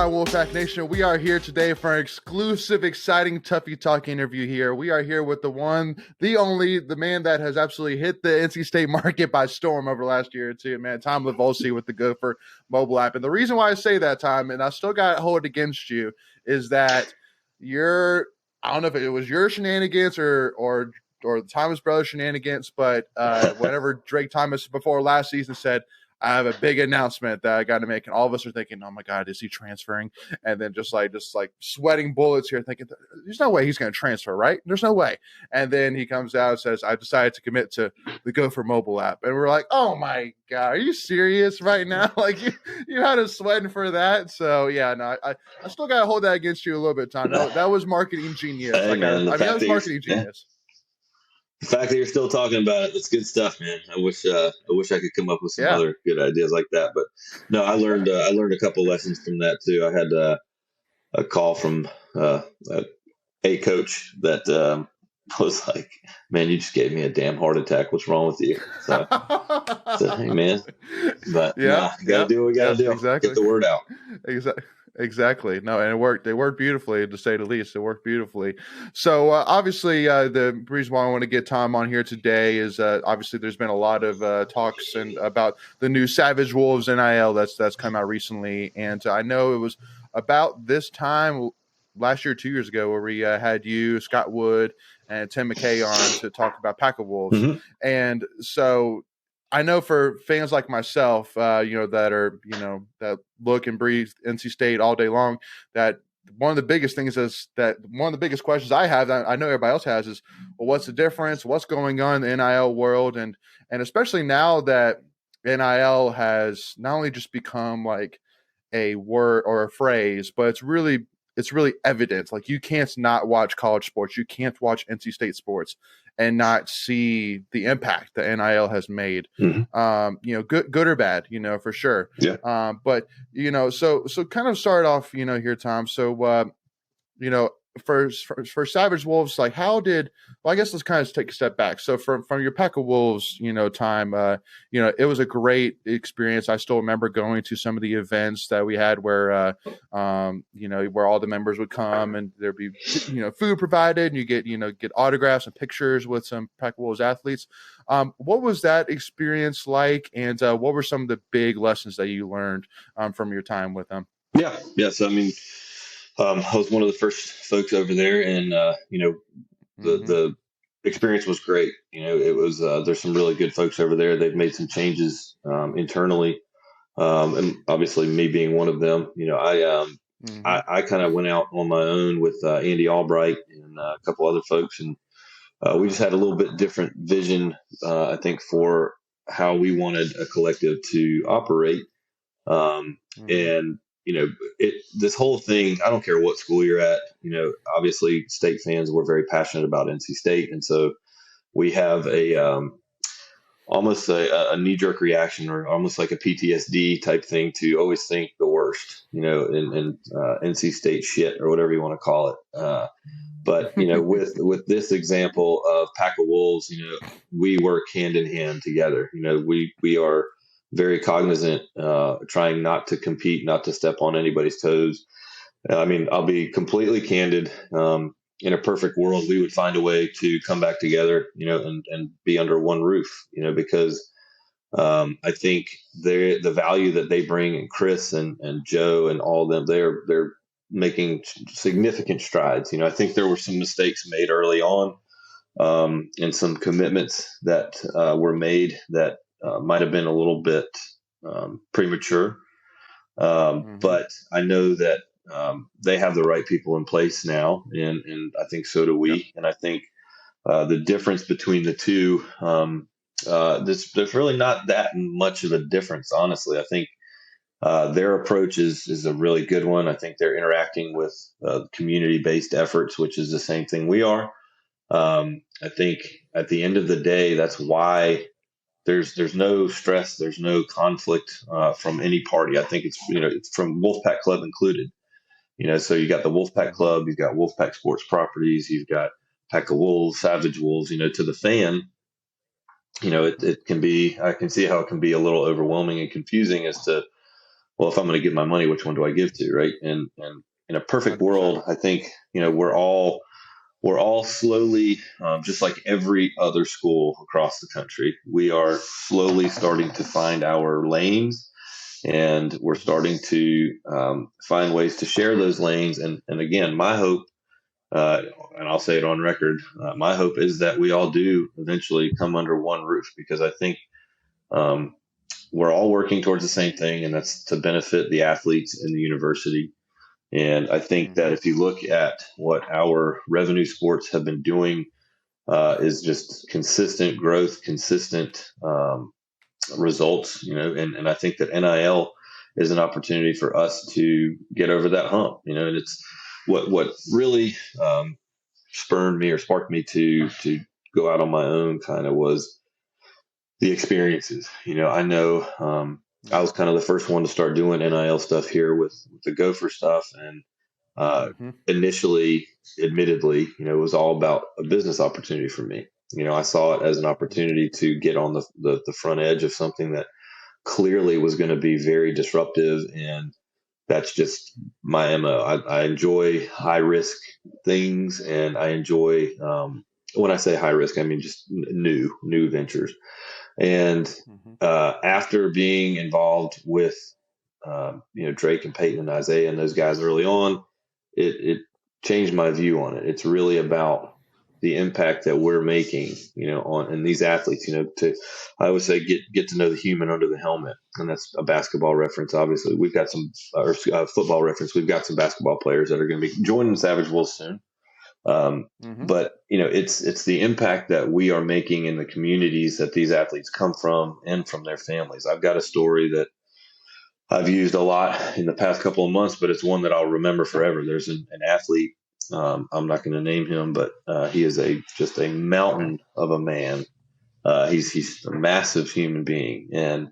right, Wolfpack Nation, we are here today for an exclusive, exciting Tuffy Talk interview here. We are here with the one, the only, the man that has absolutely hit the NC State market by storm over the last year or two, man, Tom Livolsi with the Gopher mobile app. And the reason why I say that, Tom, and I still got to hold it against you, is that I don't know if it was your shenanigans or the Thomas Brothers shenanigans, but whenever Drake Thomas before last season said, I have a big announcement that I got to make, and all of us are thinking, "Oh my God, is he transferring?" And then just like sweating bullets here, thinking, "There's no way he's going to transfer, right? There's no way." And then he comes out and says, "I decided to commit to the Gopher mobile app," and we're like, "Oh my God, are you serious right now?" Like you had us sweating for that. So yeah, no, I still got to hold that against you a little bit, Tom. That was marketing genius. Hey, man, that was marketing genius. The fact that you're still talking about it, that's good stuff, man. I wish I could come up with some other good ideas like that. But no, I learned a couple lessons from that too. I had a call from a coach that was like, "Man, you just gave me a damn heart attack. What's wrong with you?" So hey, man. But you gotta do what we gotta do. Exactly. Get the word out. Exactly. No, and it worked. They worked beautifully, to say the least. It worked beautifully. So obviously, the reason why I want to get Tom on here today is obviously there's been a lot of talks and about the new Savage Wolves NIL that's come out recently, and I know it was about this time last year, 2 years ago, where we had you, Scott Wood, and Tim McKay on to talk about Pack of Wolves, and so. I know for fans like myself, that are, that look and breathe NC State all day long, that one of the biggest things is that one of the biggest questions I have, that I know everybody else has, is, well, what's the difference? What's going on in the NIL world? And especially now that NIL has not only just become like a word or a phrase, but it's really evident. Like, you can't not watch college sports. You can't watch NC State sports and not see the impact that NIL has made, good or bad, for sure. Yeah. But, so kind of start off, here, Tom. So, for Savage Wolves, like I guess let's kind of take a step back. So from your Pack of Wolves, time, it was a great experience. I still remember going to some of the events that we had where, where all the members would come and there'd be, food provided, and you get autographs and pictures with some Pack of Wolves athletes. What was that experience like? And what were some of the big lessons that you learned from your time with them? Yeah. So, I mean, I was one of the first folks over there, and the experience was great. It was there's some really good folks over there. They've made some changes internally, and obviously me being one of them. I kind of went out on my own with Andy Albright and a couple other folks, and we just had a little bit different vision, I think, for how we wanted a collective to operate, and. This whole thing, I don't care what school you're at, obviously State fans were very passionate about NC State. And so we have almost a knee-jerk reaction, or almost like a PTSD type thing, to always think the worst, in NC State shit, or whatever you want to call it. But, with this example of Pack of Wolves, we work hand in hand together. We are very cognizant, trying not to compete, not to step on anybody's toes. I mean, I'll be completely candid. In a perfect world, we would find a way to come back together, and be under one roof, because I think the value that they bring, and Chris and Joe and all of them, they're making significant strides. I think there were some mistakes made early on, and some commitments that were made that might have been a little bit premature. But I know that they have the right people in place now, and I think so do we. Yep. And I think the difference between the two, there's really not that much of a difference, honestly. I think their approach is a really good one. I think they're interacting with community-based efforts, which is the same thing we are. I think at the end of the day, that's why there's no stress, there's no conflict from any party. I think it's from Wolfpack Club included. So you got the Wolfpack Club, you've got Wolfpack Sports Properties, you've got Pack of Wolves, Savage Wolves. To the fan, it can be. I can see how it can be a little overwhelming and confusing as to well, if I'm going to give my money, which one do I give to? Right. And in a perfect 100%. world, I think, we're all slowly, just like every other school across the country, we are slowly starting to find our lanes, and we're Mhm. starting to find ways to share those lanes. And again, my hope, uh, and I'll say it on record, my hope is that we all do eventually come under one roof, because I think um, we're all working towards the same thing, and that's to benefit the athletes in the university. And I think that Mhm. if you look at what our revenue sports have been doing, is just consistent growth, consistent results, and I think that NIL is an opportunity for us to get over that hump, and it's what really spurred me or sparked me to go out on my own kind of was the experiences. I know I Yeah. was kind of the first one to start doing NIL stuff here with the Gopher stuff, and Mhm. initially, admittedly, it was all about a business opportunity for me. I saw it as an opportunity to get on the front edge of something that clearly was going to be very disruptive, and that's just my MO. I enjoy high risk things, and I enjoy, when I say high risk, I mean just new ventures. And Mhm. after being involved with Drake and Peyton and Isaiah and those guys early on, it changed my view on it. It's really about the impact that we're making, on and these athletes. To I would say get to know the human under the helmet, and that's a basketball reference. Obviously, we've got some or football reference. We've got some basketball players that are going to be joining Savage Wolves soon. Mhm. But it's the impact that we are making in the communities that these athletes come from and from their families. I've got a story that I've used a lot in the past couple of months, but it's one that I'll remember forever. There's an athlete. I'm not going to name him, but he is just a mountain of a man. He's a massive human being, and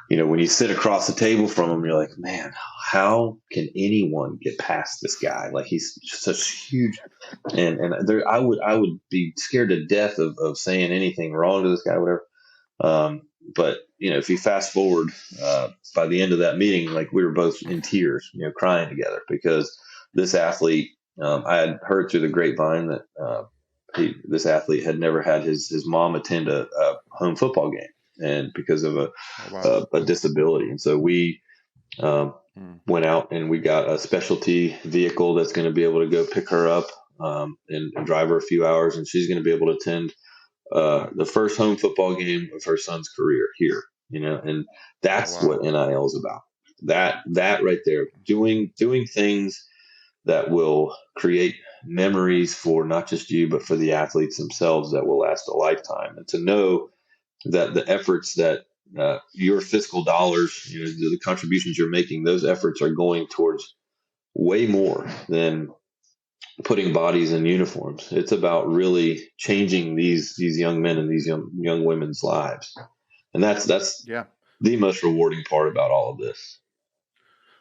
when you sit across the table from him, you're like, man, how can anyone get past this guy? Like, he's just such huge, and there, I would be scared to death of saying anything wrong to this guy, whatever. But if you fast forward, by the end of that meeting, like, we were both in tears, crying together, because this athlete, I had heard through the grapevine that this athlete had never had his mom attend a home football game, and because of Oh, wow. a disability, and so we um, Mm. went out and we got a specialty vehicle that's going to be able to go pick her up, and drive her a few hours, and she's going to be able to attend the first home football game of her son's career here, and Oh, that's wow. what NIL is about. That right there, doing things that will create memories for not just you, but for the athletes themselves, that will last a lifetime. And to know that the efforts that your fiscal dollars, the contributions you're making, those efforts are going towards way more than putting bodies in uniforms. It's about really changing these young men and these young women's lives, and that's Yeah. the most rewarding part about all of this.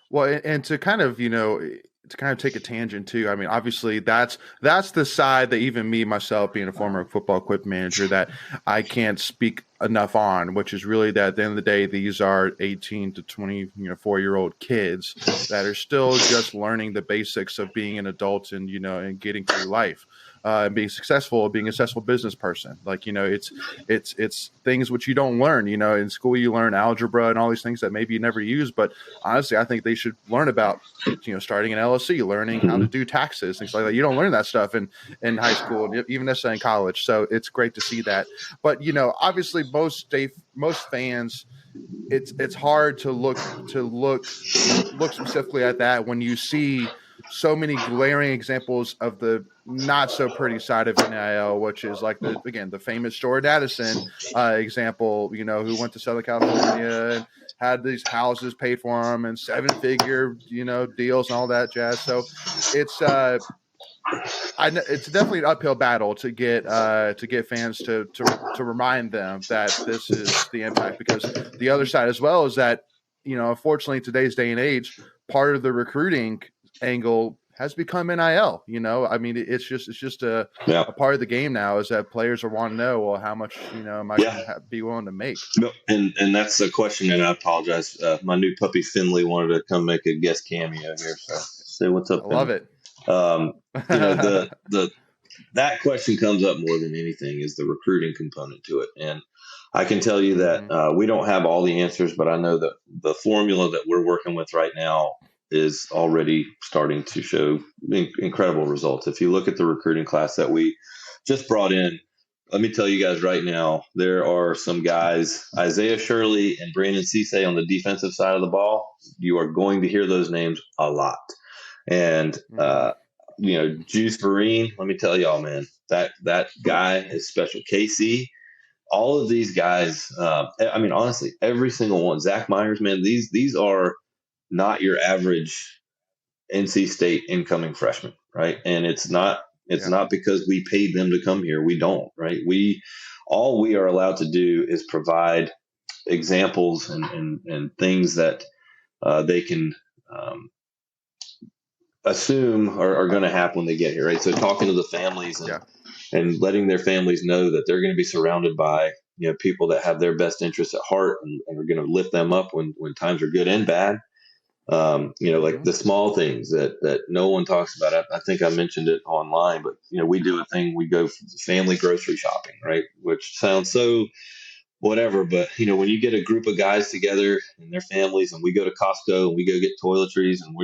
Well, and to kind of, to kind of take a tangent too. I mean, obviously that's the side that even me myself, being a former football equipment manager, that I can't speak enough on, which is really that at the end of the day, these are 18 to 24-year-old kids that are still just learning the basics of being an adult and, and getting through life, and being successful, being a successful business person. Like, it's things which you don't learn, in school. You learn algebra and all these things that maybe you never use, but honestly, I think they should learn about, starting an LLC, learning how to Mhm. do taxes, things like that. You don't learn that stuff in high school, and even necessarily in college. So it's great to see that. But obviously, most fans, it's hard to look specifically at that when you see so many glaring examples of the not so pretty side of NIL, which is like the famous Jordan Addison example, who went to Southern California and had these houses paid for him and 7-figure, deals and all that jazz. So it's it's definitely an uphill battle to get fans to remind them that this is the impact, because the other side as well is that, unfortunately, in today's day and age, part of the recruiting angle has become NIL. You know, I mean, it's just Yeah. a part of the game now. Is that players are wanting to know, well, how much am I Yeah. going to be willing to make? No, and that's a question, and I apologize. My new puppy Finley wanted to come make a guest cameo here, so say what's I up, love Finley. it. The that question comes up more than anything is the recruiting component to it, and I can tell you that Hmm. we don't have all the answers, but I know that the formula that we're working with right now is already starting to show incredible results. If you look at the recruiting class that we just brought in, let me tell you guys right now, there are some guys, Isaiah Shirley and Brandon Cisse on the defensive side of the ball. You are going to hear those names a lot. And, Hmm. Juice Vereen, let me tell y'all, man, that guy is special. KC, all of these guys, I mean, honestly, every single one. Zach Myers, man, these are not your average NC State incoming freshmen, right? And it's Yeah. not because we paid them to come here. We don't, right? All we are allowed to do is provide examples and things that they can assume are going to happen when they get here, right? So talking to the families Yeah. and letting their families know that they're going to be surrounded by people that have their best interests at heart and are going to lift them up when times are good and bad. Like Hmm. the small things that no one talks about. I think I mentioned it online, but we do a thing. We go family grocery shopping, right? Which sounds so whatever, but when you get a group of guys together and their families, and we go to Costco and we go get toiletries, and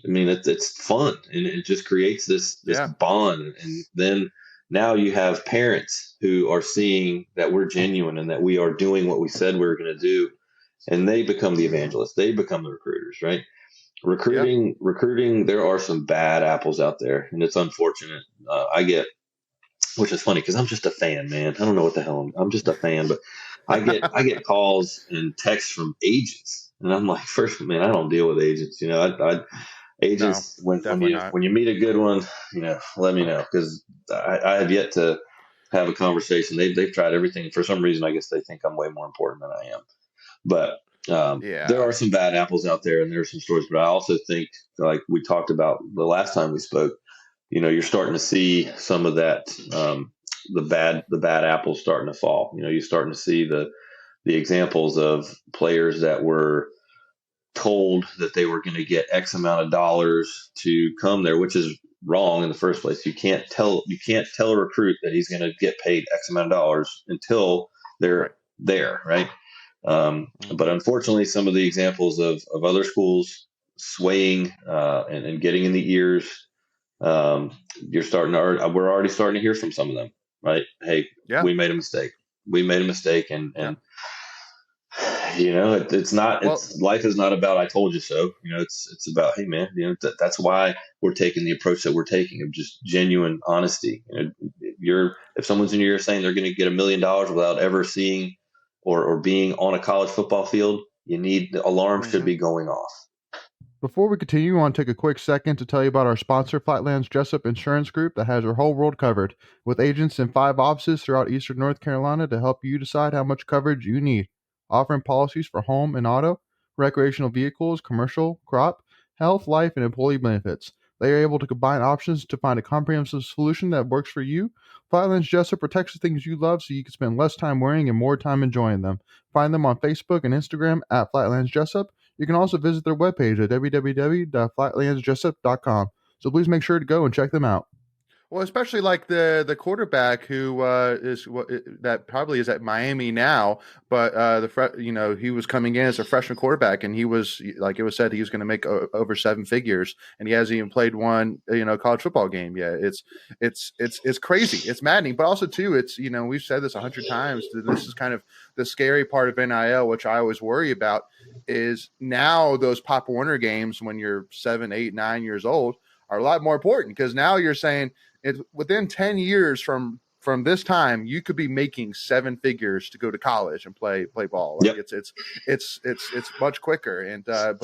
I mean, it's fun, and it just creates this Yeah. bond. And then now you have parents who are seeing that we're genuine and that we are doing what we said we were going to do, and they become the Hmm. evangelists. They become the recruiters, right? Yeah. Recruiting. There are some bad apples out there, and it's unfortunate. I get, which is funny because I'm just a fan, man. I don't know what the hell I'm just a fan, but I get calls and texts from agents, and I'm like, first, man, I don't deal with agents. I No, agents, when definitely you not. when you meet a good one, let me know, because I have yet to have a conversation. They've tried everything. For some reason, I guess they think I'm way more important than I am. But there Yeah. are some bad apples out there, and there are some stories. But I also think, like we talked about the last time we spoke, you're starting to see some of that, the bad apples starting to fall. You're starting to see the examples of players that were told that they were going to get X amount of dollars to come there, which is wrong in the first place. You can't tell a recruit that he's going to get paid X amount of dollars until they're Right. there, right? But Hmm. unfortunately, some of the examples of other schools swaying and getting in the ears, we're already starting to hear from some of them, right? Hey, Yeah. we made a mistake. We made a mistake, and Yeah. it's not. Well, It's life is not about I told you so. It's about, hey man. That's why we're taking the approach that we're taking of just genuine honesty. If someone's in your ear saying they're going to get $1 million without ever seeing or being on a college football field, the alarm should mhm. be going off. Before we continue, I want to take a quick second to tell you about our sponsor, Flatlands Jessup Insurance Group, that has your whole world covered, with agents in 5 offices throughout eastern North Carolina to help you decide how much coverage you need, offering policies for home and auto, recreational vehicles, commercial, crop, health, life, and employee benefits. They are able to combine options to find a comprehensive solution that works for you. Flatlands Jessup protects the things you love so you can spend less time worrying and more time enjoying them. Find them on Facebook and Instagram at Flatlands Jessup. You can also visit their webpage at www.flatlandsjessup.com. So please make sure to go and check them out. Well, especially like the quarterback who that probably is at Miami now, but he was coming in as a freshman quarterback, and he was, like it was said, he was going to make over 7 figures, and he hasn't even played one college football game yet. It's crazy, it's maddening, but also too, it's we've said this 100 times. This is kind of the scary part of NIL, which I always worry about. Is now those Pop Warner games when you're 7, 8, 9 years old are a lot more important, because now you're saying within 10 years from this time, you could be making 7 figures to go to college and play ball. Like Yep. it's much quicker. And but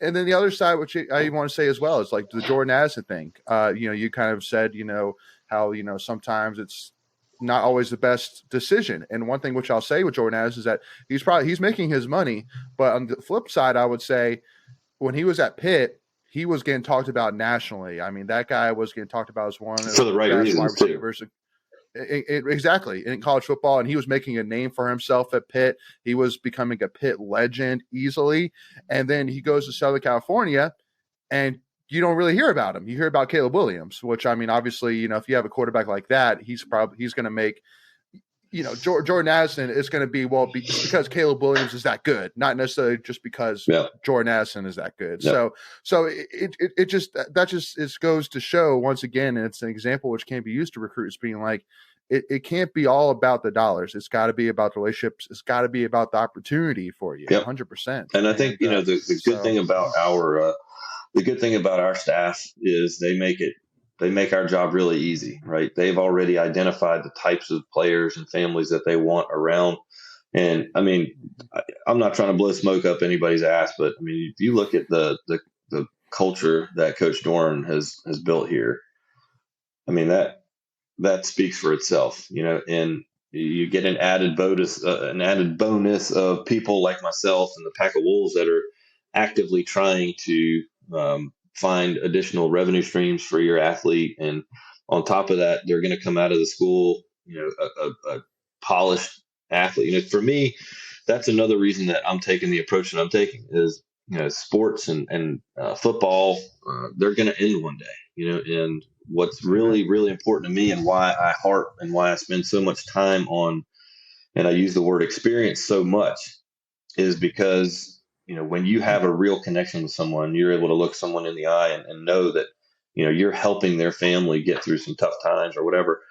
and then the other side, which I want to say as well, is like the Jordan Addison thing. You kind of said how sometimes it's not always the best decision. And one thing which I'll say with Jordan Addison is that he's making his money, but on the flip side, I would say when he was at Pitt, he was getting talked about nationally. I mean, that guy was getting talked about as one of for the the right best wide reasons too. receivers. Exactly, in college football, and he was making a name for himself at Pitt. He was becoming a Pitt legend easily, and then he goes to Southern California, and you don't really hear about him. You hear about Caleb Williams, which, I mean, obviously, if you have a quarterback like that, he's going to make, Jordan Addison is going to be, just because Caleb Williams is that good, not necessarily just because Yeah. Jordan Addison is that good. Yep. So it just goes to show once again, and it's an example which can be used to recruits being like, it can't be all about the dollars. It's got to be about the relationships. It's got to be about the opportunity for you, Yep. 100%. And I think, the good thing about our staff is they make our job really easy, right? They've already identified the types of players and families that they want around. And I mean, I'm not trying to blow smoke up anybody's ass, but I mean, if you look at the culture that Coach Dorn has built here, I mean, that speaks for itself, and you get an added bonus of people like myself and the pack of wolves that are actively trying to find additional revenue streams for your athlete. And on top of that, they're going to come out of the school, a polished athlete. For me, that's another reason that I'm taking the approach that I'm taking is, sports and football, they're going to end one day, and what's really, really important to me and why I spend so much time on, and I use the word experience so much, is because, when you have a real connection with someone, you're able to look someone in the eye and know that, you're helping their family get through some tough times or whatever.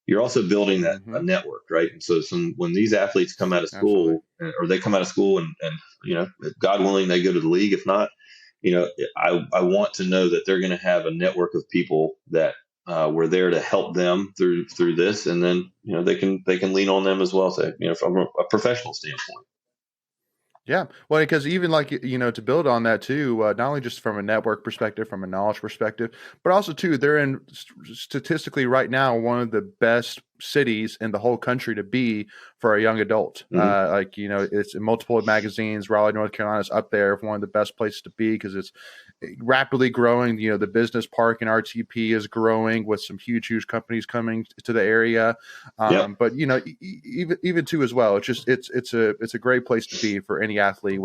You're also building that a network, right? And so when these athletes come out of school, or they come out of school and God willing, they go to the league. If not, I want to know that they're going to have a network of people that were there to help them through this, and then they can lean on them as well. So from a professional standpoint. Yeah, well, because even like, to build on that too, not only just from a network perspective, from a knowledge perspective, but also too, they're in statistically right now one of the best cities in the whole country to be for a young adult. It's in multiple magazines. Raleigh, North Carolina is up there for one of the best places to be because it's rapidly growing. The business park in RTP is growing with some huge companies coming to the area. But even too as well, it's a great place to be for any athlete.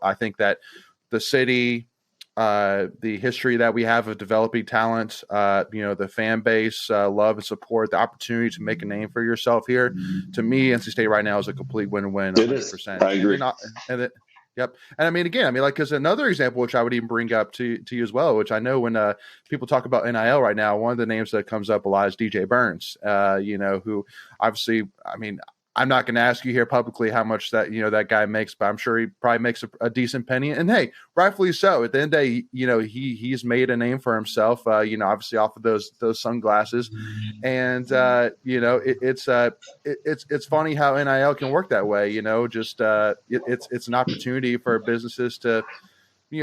I think that the city, the history that we have of developing talent, the fan base, love and support, the opportunity to make a name for yourself here. To me, NC State right now is a complete win-win. 100%. I agree. Yep. And I mean, again, because another example, which I would even bring up to you as well, which I know when people talk about NIL right now, one of the names that comes up a lot is DJ Burns, who obviously, I mean, I'm not going to ask you here publicly how much that guy makes, but I'm sure he probably makes a decent penny. And hey, rightfully so. At the end of the day, he's made a name for himself. Obviously off of those sunglasses, and it's funny how NIL can work that way. It's an opportunity for businesses to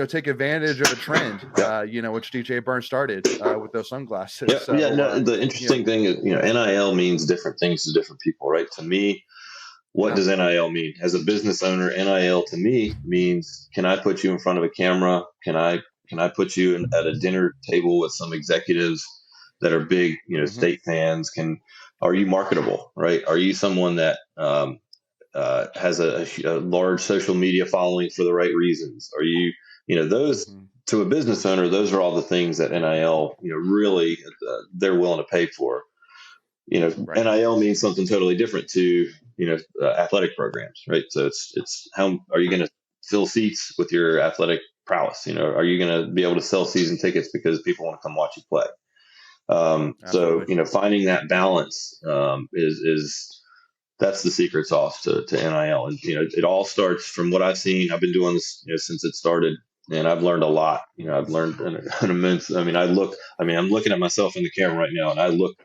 take advantage of a trend, which DJ Burns started with those sunglasses. Yep. So, the interesting thing is, NIL means different things to different people, right? To me, what does NIL mean? As a business owner, NIL to me means, can I put you in front of a camera? Can I put you at a dinner table with some executives that are big, state fans? Are you marketable, right? Are you someone that has a large social media following for the right reasons? Are you, those to a business owner, those are all the things that NIL, really they're willing to pay for. Right. NIL means something totally different to, athletic programs, right? So it's how are you going to fill seats with your athletic prowess? Are you going to be able to sell season tickets because people want to come watch you play? So, finding that balance is that's the secret sauce to NIL. And, it all starts from what I've seen. I've been doing this since it started, and I've learned a lot. I've learned an immense. I'm looking at myself in the camera right now, and I look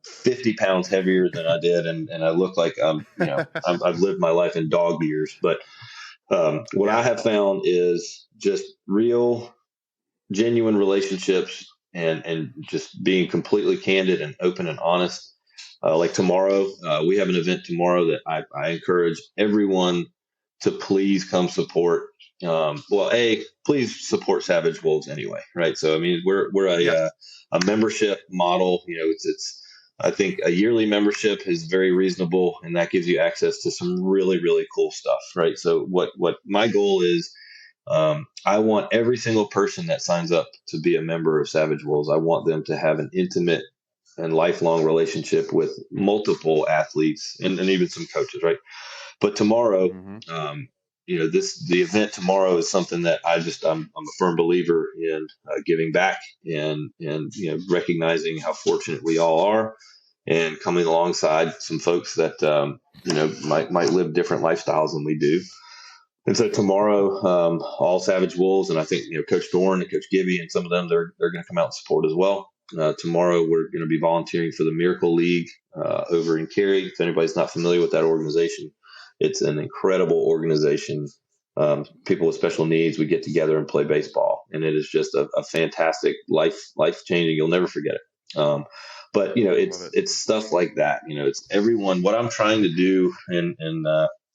50 pounds heavier than I did. And I look like I've lived my life in dog years. But what I have found is just real, genuine relationships and just being completely candid and open and honest. Like tomorrow, we have an event tomorrow that I encourage everyone to please come support. Please support Savage Wolves anyway, right? So I mean, we're a membership model. It's I think a yearly membership is very reasonable, and that gives you access to some really really cool stuff, right? So what my goal is, I want every single person that signs up to be a member of Savage Wolves. I want them to have an intimate and lifelong relationship with multiple athletes and even some coaches, right? But tomorrow, the event tomorrow is something that I'm a firm believer in giving back and recognizing how fortunate we all are, and coming alongside some folks that might live different lifestyles than we do. And so tomorrow, all Savage Wolves, and I think Coach Dorn and Coach Gibby and some of them, they're going to come out and support as well. Tomorrow, we're going to be volunteering for the Miracle League over in Cary. If anybody's not familiar with that organization, it's an incredible organization. People with special needs, we get together and play baseball, and it is just a fantastic life changing. You'll never forget it. But it's stuff like that. It's everyone. What I'm trying to do, and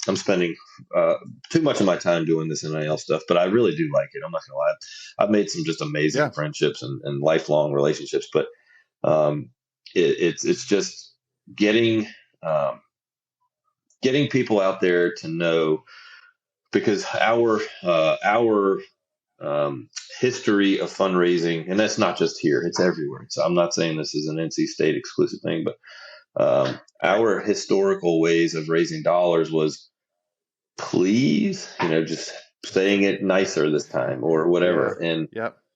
I'm spending too much of my time doing this NIL stuff, but I really do like it. I'm not gonna lie. I've made some just amazing friendships and lifelong relationships, but it's just getting people out there to know, because our history of fundraising, and that's not just here, it's everywhere. So I'm not saying this is an NC State exclusive thing, but our historical ways of raising dollars was, please, just saying it nicer this time or whatever. And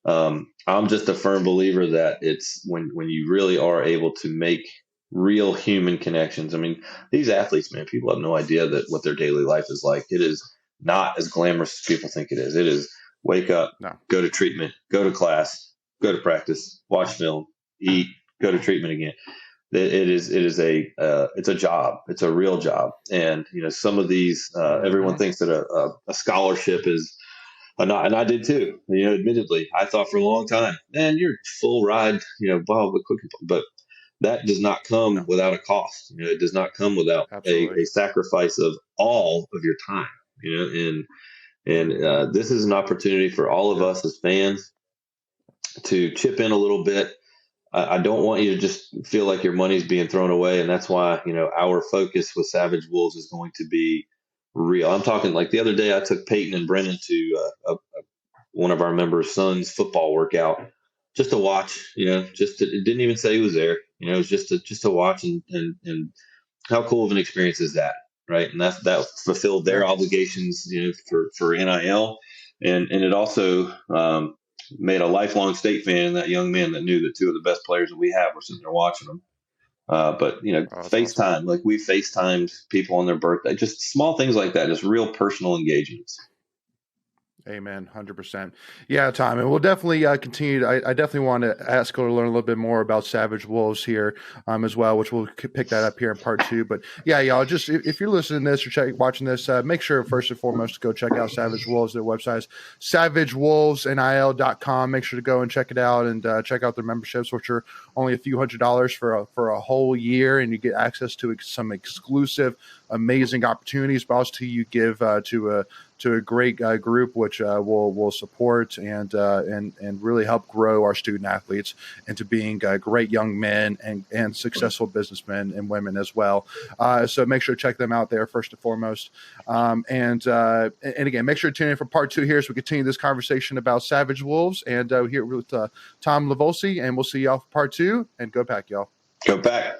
I'm just a firm believer that it's when you really are able to make real human connections. I mean, these athletes, man, people have no idea that what their daily life is like. It is not as glamorous as people think it is. It is wake up, go to treatment, go to class, go to practice, watch film, eat, go to treatment again. It's a job. It's a real job. And, some of these, everyone thinks that a scholarship is and I did too, admittedly. I thought for a long time, man, you're full ride, but that does not come without a cost. It does not come without a sacrifice of all of your time, and this is an opportunity for all of us as fans to chip in a little bit. I don't want you to just feel like your money's being thrown away. And that's why, our focus with Savage Wolves is going to be real. I'm talking like the other day, I took Peyton and Brennan to one of our members' sons' football workout just to watch, it didn't even say he was there. It was just to watch and how cool of an experience is that? Right. And that fulfilled their obligations, for NIL. And it also, made a lifelong State fan, that young man that knew that two of the best players that we have were sitting there watching them. But FaceTime, awesome. Like we FaceTimed people on their birthday, just small things like that, just real personal engagements. Amen. 100%. Yeah, Tom. And we'll definitely continue. I definitely want to ask her to learn a little bit more about Savage Wolves here as well, which we'll pick that up here in part 2. But yeah, y'all, just if you're listening to this or watching this, make sure first and foremost to go check out Savage Wolves. Their website is savagewolvesnil.com. Make sure to go and check it out and check out their memberships, which are only a few $100s for a whole year. And you get access to some exclusive, amazing opportunities, but also you give to a great group, which will support and really help grow our student athletes into being great young men and successful businessmen and women as well. So make sure to check them out there first and foremost. And again, make sure to tune in for part 2 here as we continue this conversation about Savage Wolves and here with Tom Livolsi. And we'll see y'all for part 2. And go Pack, y'all. Go Pack.